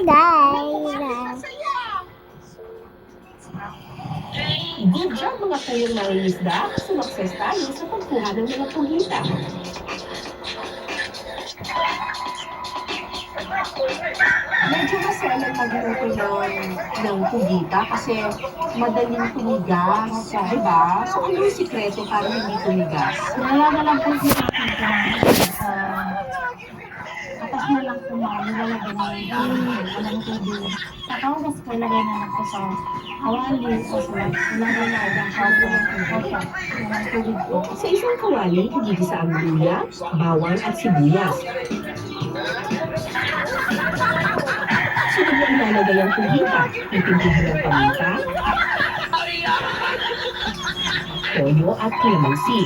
guys! Good job mga kayong mangingisda. Sumakses tayo sa pagkuha ng mga pugita. Medyo maselan magluto ng pugita kasi madaling tumigas, diba? So ano yung sikreto para hindi tumigas? Nalala lang po siya sa atas na lang po nilalagay na walang tubig. Tapos po ilagay na lang po sa kawali o sa ilagay na lang sa walang tubig po. Sa isang kawali, higigisa ang luya, bawang at sibuyas. Sunod na ilalagay ang pugita, itintihin ng paminta, toyo at kalamansi.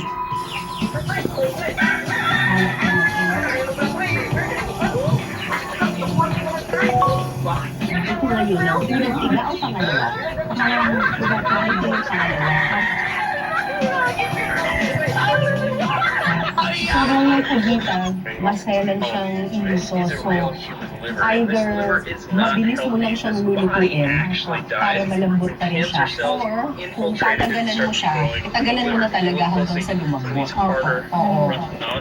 Ito ngayon ang unang tiga o pangalawa. Parang iba po rin yung pangalawa. Pero yung pugita, maselan siyang iluso. So, either mabilis mo lang siyang lulutuin para malambot pa rin siya. Or, kung tatagalan mo siya, itagalan mo na talaga hanggang sa lumambot. Oo.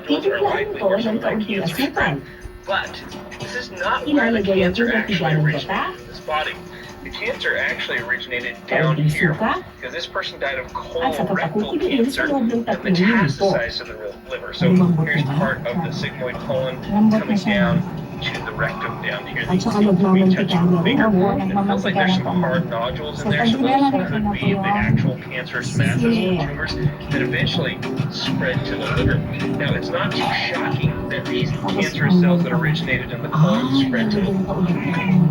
Titimplahan ito ng kaunting asukal. But this is not where the Ilalagay ang cancer unang tiga actually ng originated gata, in this body. The cancer actually originated down kaunting here suka, because this person died of at saka colorectal pakukuluin sa cancer loob ng that 3 minuto. metastasized to the liver. So here's part of the sigmoid colon coming down to the rectum down here. At saka We touch magmamantika the na rin finger. ako. It feels like there's some hard nodules in there, so those could be the actual cancerous masses and tumors that eventually spread to the liver. Now, it's not too shocking that these cancerous cells that originated in the colon spread to the liver.